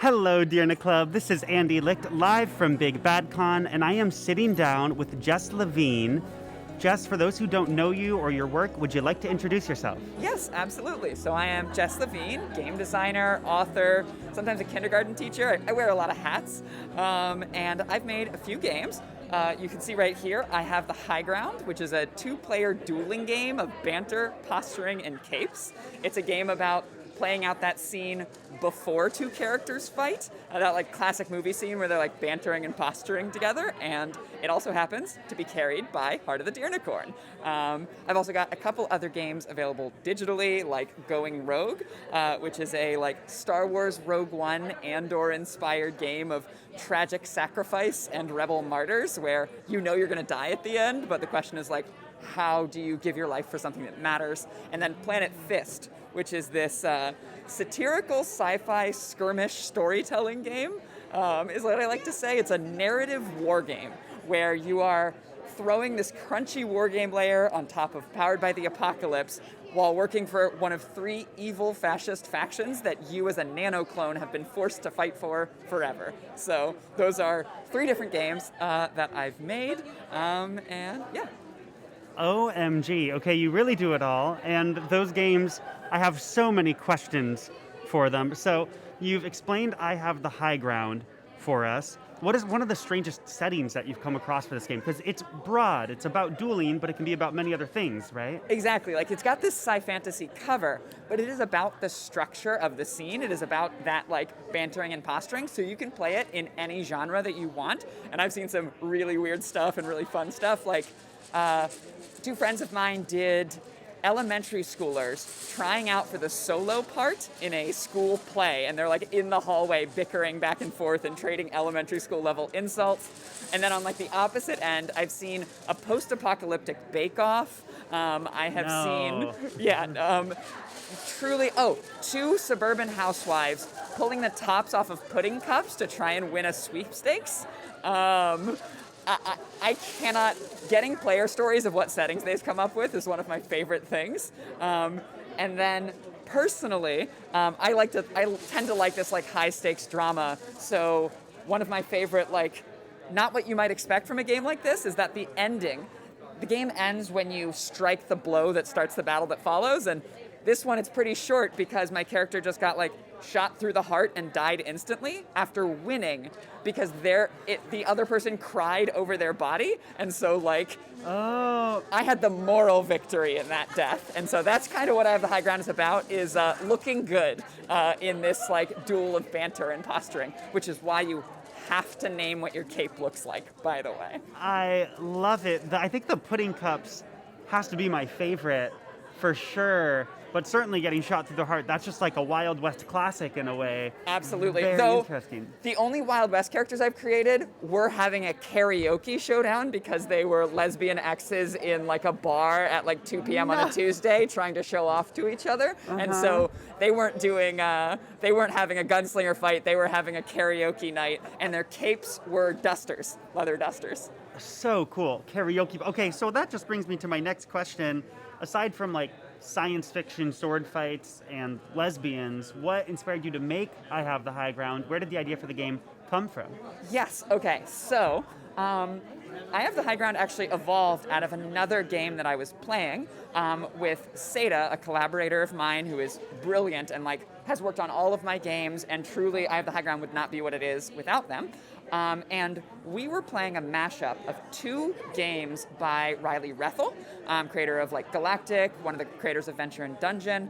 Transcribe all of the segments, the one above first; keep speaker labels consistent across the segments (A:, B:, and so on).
A: Hello, Dearna Club. This is Andy Licht, live from Big Bad Con, and I am sitting down with Jess Levine. Jess, for those who don't know you or your work, would you like to introduce yourself?
B: Yes, absolutely. So I am Jess Levine, game designer, author, sometimes a kindergarten teacher. I wear a lot of hats, and I've made a few games. You can see right here, I have The High Ground, which is a two-player dueling game of banter, posturing, and capes. It's a game about playing out that scene before two characters fight, that like classic movie scene where they're like bantering and posturing together, and it also happens to be carried by Heart of the Deernicorn. I've also got a couple other games available digitally, like Going Rogue, which is a like Star Wars Rogue One Andor-inspired game of tragic sacrifice and rebel martyrs, where you know you're going to die at the end, but the question is like, how do you give your life for something that matters? And then Planet Fist, which is this satirical sci-fi skirmish storytelling game, is what I like to say. It's a narrative war game where you are throwing this crunchy war game layer on top of Powered by the Apocalypse while working for one of three evil fascist factions that you as a nano clone have been forced to fight for forever. So those are three different games that I've made, and yeah.
A: OMG. Okay, you really do it all. And those games, I have so many questions for them. So you've explained I Have the High Ground for us. What is one of the strangest settings that you've come across for this game? Because it's broad, it's about dueling, but it can be about many other things, right?
B: Exactly. Like, it's got this sci-fantasy cover, but it is about the structure of the scene. It is about that, like, bantering and posturing, so you can play it in any genre that you want. And I've seen some really weird stuff and really fun stuff. Like, two friends of mine did elementary schoolers trying out for the solo part in a school play, and they're like in the hallway bickering back and forth and trading elementary school level insults. And then on like the opposite end, I've seen a post-apocalyptic bake-off. I have seen truly, two suburban housewives pulling the tops off of pudding cups to try and win a sweepstakes. I cannot, getting player stories of what settings they've come up with is one of my favorite things. And then personally, I tend to like this like high stakes drama. So one of my favorite, like, not what you might expect from a game like this is that the game ends when you strike the blow that starts the battle that follows. And this one, it's pretty short because my character just got like shot through the heart and died instantly after winning because the other person cried over their body. And so like, I had the moral victory in that death. And so that's kind of what I Have the High Ground is about, is looking good in this like duel of banter and posturing, which is why you have to name what your cape looks like, by the way.
A: I love it. I think the pudding cups has to be my favorite for sure. But certainly getting shot through the heart, that's just like a Wild West classic in a way.
B: Absolutely.
A: Very interesting.
B: The only Wild West characters I've created were having a karaoke showdown because they were lesbian exes in like a bar at like 2 p.m. on a Tuesday trying to show off to each other. And so they weren't having a gunslinger fight, they were having a karaoke night, and their capes were dusters, leather dusters.
A: So cool. Karaoke. Okay, so that just brings me to my next question. Aside from like science fiction sword fights and lesbians, what inspired you to make I Have the High Ground? Where did the idea for the game come from?
B: Yes, okay, so I Have the High Ground actually evolved out of another game that I was playing with Seda, a collaborator of mine who is brilliant and like has worked on all of my games, and truly I Have the High Ground would not be what it is without them. And we were playing a mashup of two games by Riley Rethel, creator of like Galactic, one of the creators of Venture and Dungeon.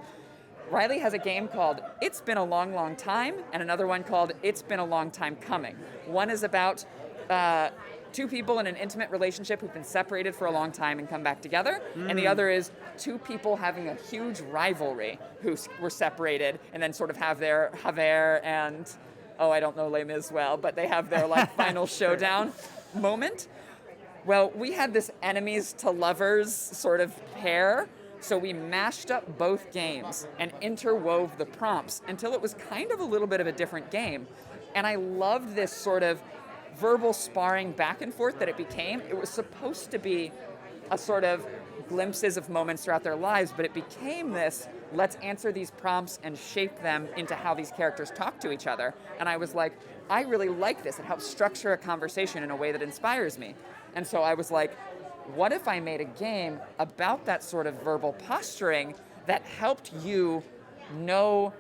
B: Riley has a game called It's Been a Long, Long Time, and another one called It's Been a Long Time Coming. One is about two people in an intimate relationship who've been separated for a long time and come back together, and the other is two people having a huge rivalry who were separated and then sort of have their Javier and... I don't know Les Mis well, but they have their like final showdown moment. Well, we had this enemies to lovers sort of pair, so we mashed up both games and interwove the prompts until it was kind of a little bit of a different game. And I loved this sort of verbal sparring back and forth that it became. It was supposed to be a sort of glimpses of moments throughout their lives, but it became this, let's answer these prompts and shape them into how these characters talk to each other. And I was like, I really like this. It helps structure a conversation in a way that inspires me. And so I was like, what if I made a game about that sort of verbal posturing that helped you know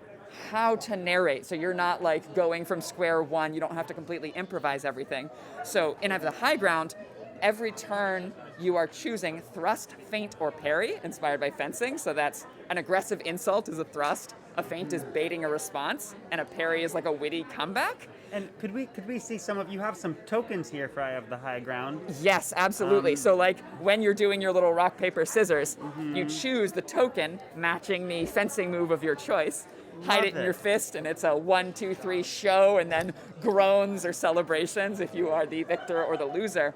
B: how to narrate, so you're not like going from square one, you don't have to completely improvise everything. So in Have the High Ground, every turn you are choosing thrust, feint, or parry, inspired by fencing. So that's an aggressive insult is a thrust, a feint is baiting a response, and a parry is like a witty comeback.
A: And could we see some of, you have some tokens here for I Have the High Ground.
B: Yes, absolutely. So like when you're doing your little rock, paper, scissors, you choose the token matching the fencing move of your choice. Hide it in your fist, and it's a 1, 2, 3 show, and then groans or celebrations if you are the victor or the loser.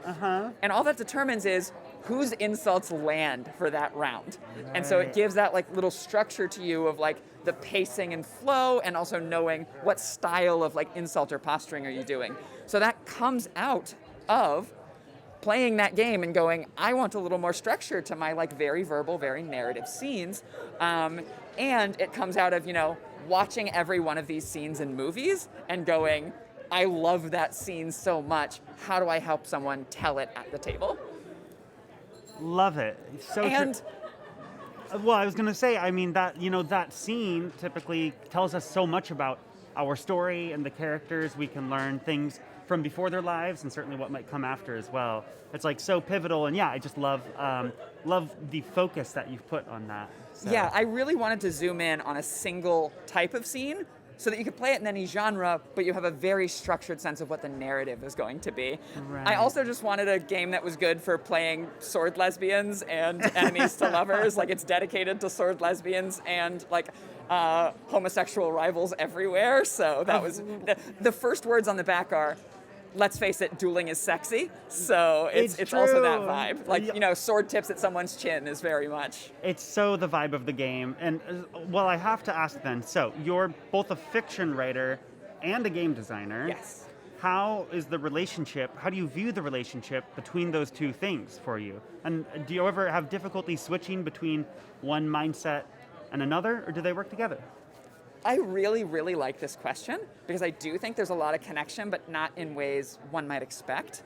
B: And all that determines is whose insults land for that round. Right. And so it gives that like little structure to you of like the pacing and flow, and also knowing what style of like insult or posturing are you doing. So that comes out of playing that game and going, I want a little more structure to my like very verbal, very narrative scenes. And it comes out of, watching every one of these scenes in movies and going, I love that scene so much. How do I help someone tell it at the table?
A: Love it. So well, I was going to say, I mean, that, that scene typically tells us so much about our story and the characters. We can learn things from before their lives, and certainly what might come after as well. It's like so pivotal, and yeah, I just love the focus that you've put on that. So.
B: Yeah, I really wanted to zoom in on a single type of scene so that you could play it in any genre, but you have a very structured sense of what the narrative is going to be.
A: Right.
B: I also just wanted a game that was good for playing sword lesbians and enemies to lovers. Like, it's dedicated to sword lesbians and like homosexual rivals everywhere. So that was the first words on the back are, let's face it, dueling is sexy. So it's also that vibe. Like, sword tips at someone's chin is very much.
A: It's so the vibe of the game. And, well, I have to ask then, so you're both a fiction writer and a game designer.
B: Yes.
A: How is the relationship, how do you view the relationship between those two things for you? And do you ever have difficulty switching between one mindset and another, or do they work together?
B: I really, really like this question because I do think there's a lot of connection, but not in ways one might expect.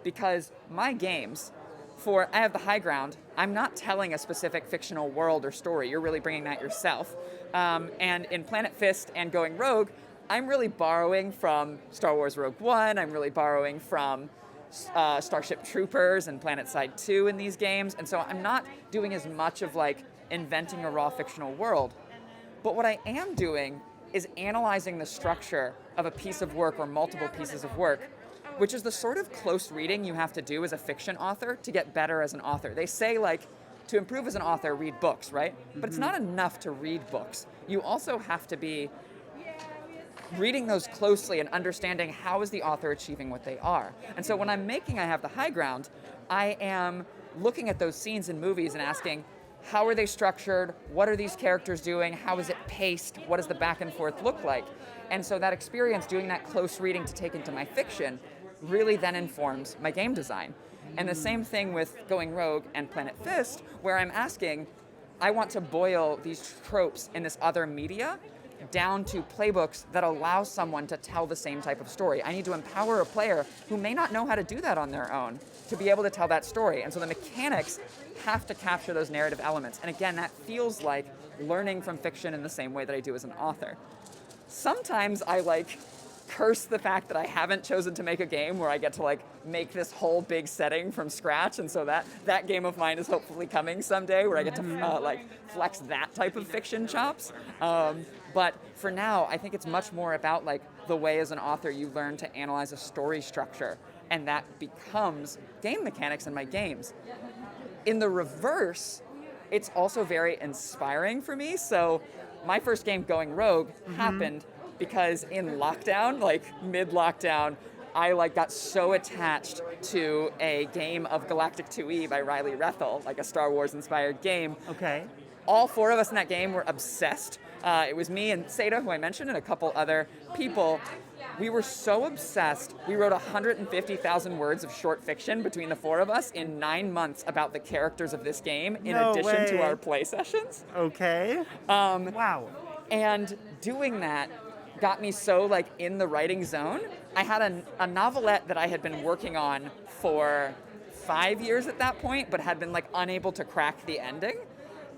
B: Because my games, for I Have the High Ground, I'm not telling a specific fictional world or story. You're really bringing that yourself. And in Planet Fist and Going Rogue, I'm really borrowing from Star Wars Rogue One. I'm really borrowing from Starship Troopers and PlanetSide 2 in these games. And so I'm not doing as much of like inventing a raw fictional world. But what I am doing is analyzing the structure of a piece of work or multiple pieces of work, which is the sort of close reading you have to do as a fiction author to get better as an author. They say, like, to improve as an author, read books, right? But it's not enough to read books. You also have to be reading those closely and understanding how is the author achieving what they are. And so when I'm making I Have the High Ground, I am looking at those scenes in movies and asking, how are they structured? What are these characters doing? How is it paced? What does the back and forth look like? And so that experience, doing that close reading to take into my fiction, really then informs my game design. And the same thing with Going Rogue and Planet Fist, where I'm asking, I want to boil these tropes in this other media down to playbooks that allow someone to tell the same type of story. I need to empower a player who may not know how to do that on their own to be able to tell that story. And so the mechanics have to capture those narrative elements. And again, that feels like learning from fiction in the same way that I do as an author. Sometimes I curse the fact that I haven't chosen to make a game where I get to make this whole big setting from scratch. And so that game of mine is hopefully coming someday where I get to flex that type of fiction chops. But for now, I think it's much more about the way as an author you learn to analyze a story structure, and that becomes game mechanics in my games. In the reverse, it's also very inspiring for me. So my first game, Going Rogue, happened because in lockdown, mid-lockdown, I got so attached to a game of Galactic 2E by Riley Rethel, a Star Wars inspired game.
A: Okay.
B: All four of us in that game were obsessed It was me and Seda, who I mentioned, and a couple other people. We were so obsessed. We wrote 150,000 words of short fiction between the four of us in 9 months about the characters of this game, in addition to our play sessions.
A: Okay. Wow.
B: And doing that got me so like in the writing zone. I had a novelette that I had been working on for 5 years at that point, but had been like unable to crack the ending.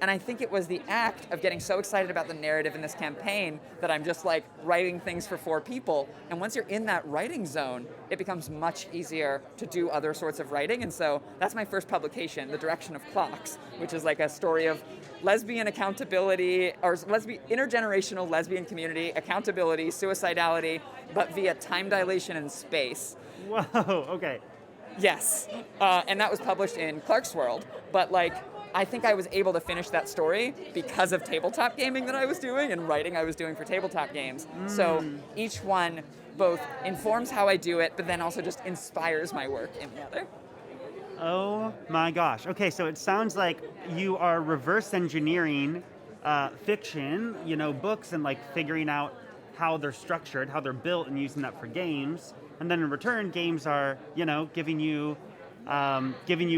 B: And I think it was the act of getting so excited about the narrative in this campaign that I'm just like writing things for 4 people. And once you're in that writing zone, it becomes much easier to do other sorts of writing. And so that's my first publication, The Direction of Clocks, which is like a story of lesbian accountability, or intergenerational lesbian community, accountability, suicidality, but via time dilation and space.
A: Whoa, okay.
B: Yes, and that was published in Clarkesworld, but like, I think I was able to finish that story because of tabletop gaming that I was doing and writing I was doing for tabletop games. So each one both informs how I do it, but then also just inspires my work in the other.
A: Oh my gosh. Okay, so it sounds like you are reverse engineering fiction, books, and like figuring out how they're structured, how they're built, and using that for games. And then in return, games are, giving you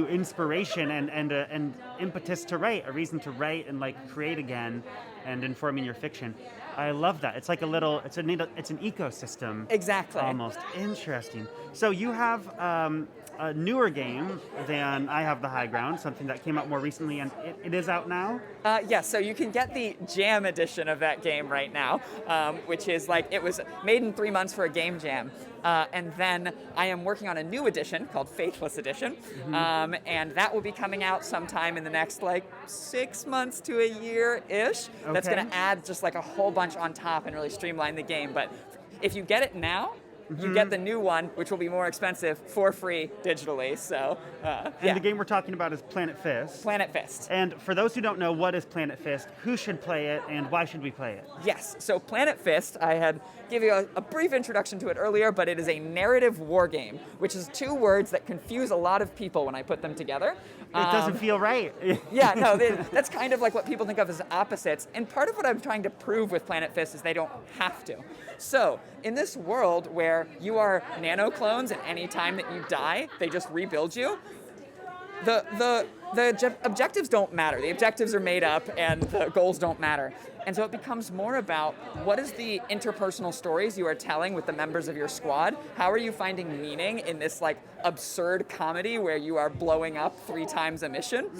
A: inspiration and impetus to write, a reason to write and like create again, and informing your fiction. I love that. It's like it's an ecosystem.
B: Exactly.
A: Almost. Interesting. So you have a newer game than I Have the High Ground, something that came out more recently, and it is out now?
B: Yes, so you can get the Jam edition of that game right now, which is like, it was made in 3 months for a game jam. And then I am working on a new edition called Faithless Edition, and that will be coming out sometime in the next like 6 months to a year-ish. Okay. That's going to add just like a whole bunch on top and really streamline the game. But if you get it now, you get the new one, which will be more expensive, for free digitally. So,
A: And the game we're talking about is Planet Fist.
B: Planet Fist.
A: And for those who don't know, what is Planet Fist? Who should play it, and why should we play it?
B: Yes. So Planet Fist, I had give you a brief introduction to it earlier, but it is a narrative war game, which is 2 words that confuse a lot of people when I put them together.
A: It doesn't feel right.
B: Yeah, no, that's kind of like what people think of as opposites. And part of what I'm trying to prove with Planet Fist is they don't have to. So, in this world where you are nano clones, and any time that you die, they just rebuild you, the objectives don't matter. The objectives are made up, and the goals don't matter. And so it becomes more about what is the interpersonal stories you are telling with the members of your squad? How are you finding meaning in this like absurd comedy where you are blowing up 3 times a mission?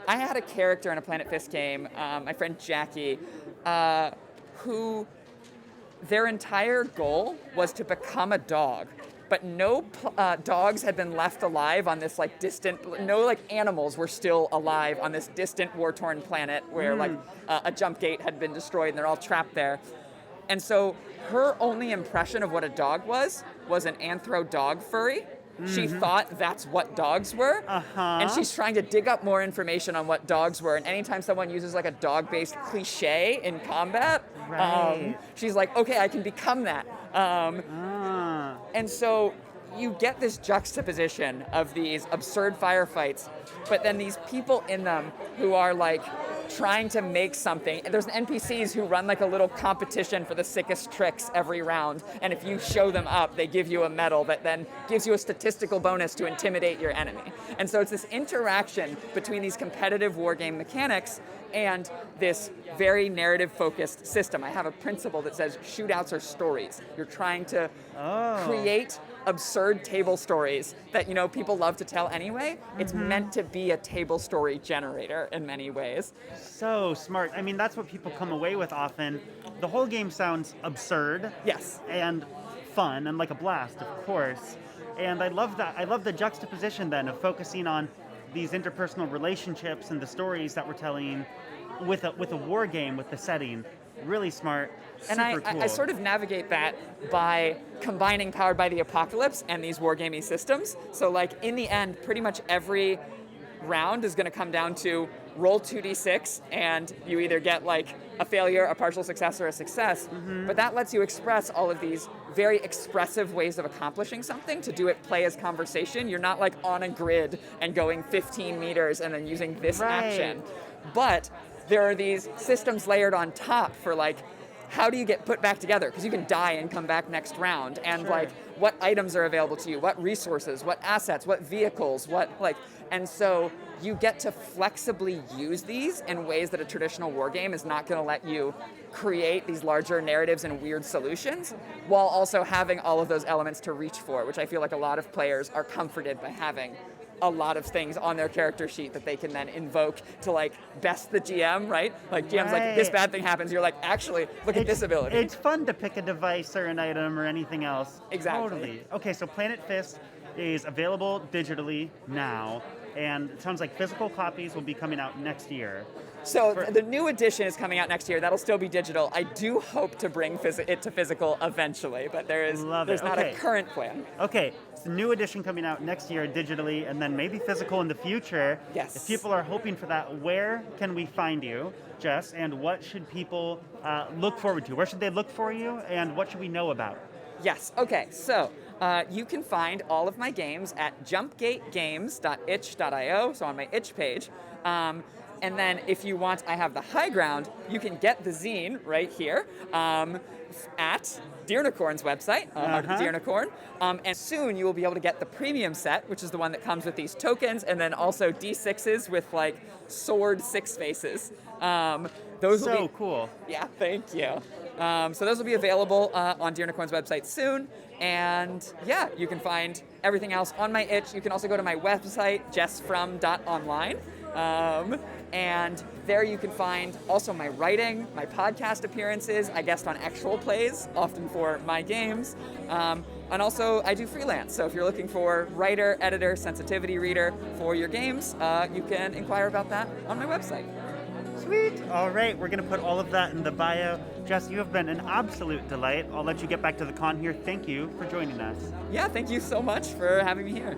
B: I had a character in a Planet Fist game, my friend Jackie, who their entire goal was to become a dog. But no dogs had been left alive on this like distant, no like animals were still alive on this distant war-torn planet where like a jump gate had been destroyed and they're all trapped there. And so her only impression of what a dog was an anthro dog furry. She thought that's what dogs were, and she's trying to dig up more information on what dogs were. And anytime someone uses like a dog-based cliche in combat, she's like, okay, I can become that. And so you get this juxtaposition of these absurd firefights, but then these people in them who are like trying to make something. There's NPCs who run like a little competition for the sickest tricks every round, and if you show them up, they give you a medal that then gives you a statistical bonus to intimidate your enemy. And so it's this interaction between these competitive wargame mechanics and this very narrative-focused system. I have a principle that says shootouts are stories. You're trying to create absurd table stories that people love to tell anyway. It's meant to be a table story generator in many ways.
A: So smart. I mean, that's what people come away with often. The whole game sounds absurd.
B: Yes.
A: And fun and like a blast, of course. And I love that. I love the juxtaposition then of focusing on these interpersonal relationships and the stories that we're telling with a war game, with the setting. Really smart.
B: And
A: cool.
B: I sort of navigate that by combining Powered by the Apocalypse and these wargaming systems. So like in the end, pretty much every round is going to come down to roll 2d6, and you either get like a failure, a partial success, or a success. But that lets you express all of these very expressive ways of accomplishing something, to do it play as conversation. You're not like on a grid and going 15 meters and then using this action. But there are these systems layered on top for like, how do you get put back together? Because you can die and come back next round. And like, what items are available to you? What resources? What assets? What vehicles? And so you get to flexibly use these in ways that a traditional war game is not going to let you create these larger narratives and weird solutions, while also having all of those elements to reach for, which I feel like a lot of players are comforted by having a lot of things on their character sheet that they can then invoke to like best the GM, right? Like GM's like, this bad thing happens, you're like, actually, look at this ability.
A: It's fun to pick a device or an item or anything else.
B: Exactly.
A: Totally. Okay, so Planet Fist is available digitally now, and it sounds like physical copies will be coming out next year.
B: So the new edition is coming out next year. That'll still be digital. I do hope to bring it to physical eventually, but there's not a current plan.
A: Okay, so new edition coming out next year digitally, and then maybe physical in the future.
B: Yes.
A: If people are hoping for that, where can we find you, Jess, and what should people look forward to? Where should they look for you, and what should we know about?
B: Yes, okay, so you can find all of my games at jumpgategames.itch.io, so on my itch page. And then if you want, I have the high ground, you can get the zine right here at Deernicorn's website, Heart of Deernicorn. And soon you will be able to get the premium set, which is the one that comes with these tokens, and then also D6s with like sword 6 faces. Those will be
A: cool.
B: Yeah, thank you. So those will be available on Deernicorn's website soon. And yeah, you can find everything else on my itch. You can also go to my website, jessfrom.online. And there you can find also my writing, my podcast appearances. I guest on actual plays, often for my games. And also, I do freelance. So if you're looking for writer, editor, sensitivity reader for your games, you can inquire about that on my website.
A: Sweet. All right, we're going to put all of that in the bio. Jess, you have been an absolute delight. I'll let you get back to the con here. Thank you for joining us.
B: Yeah, thank you so much for having me here.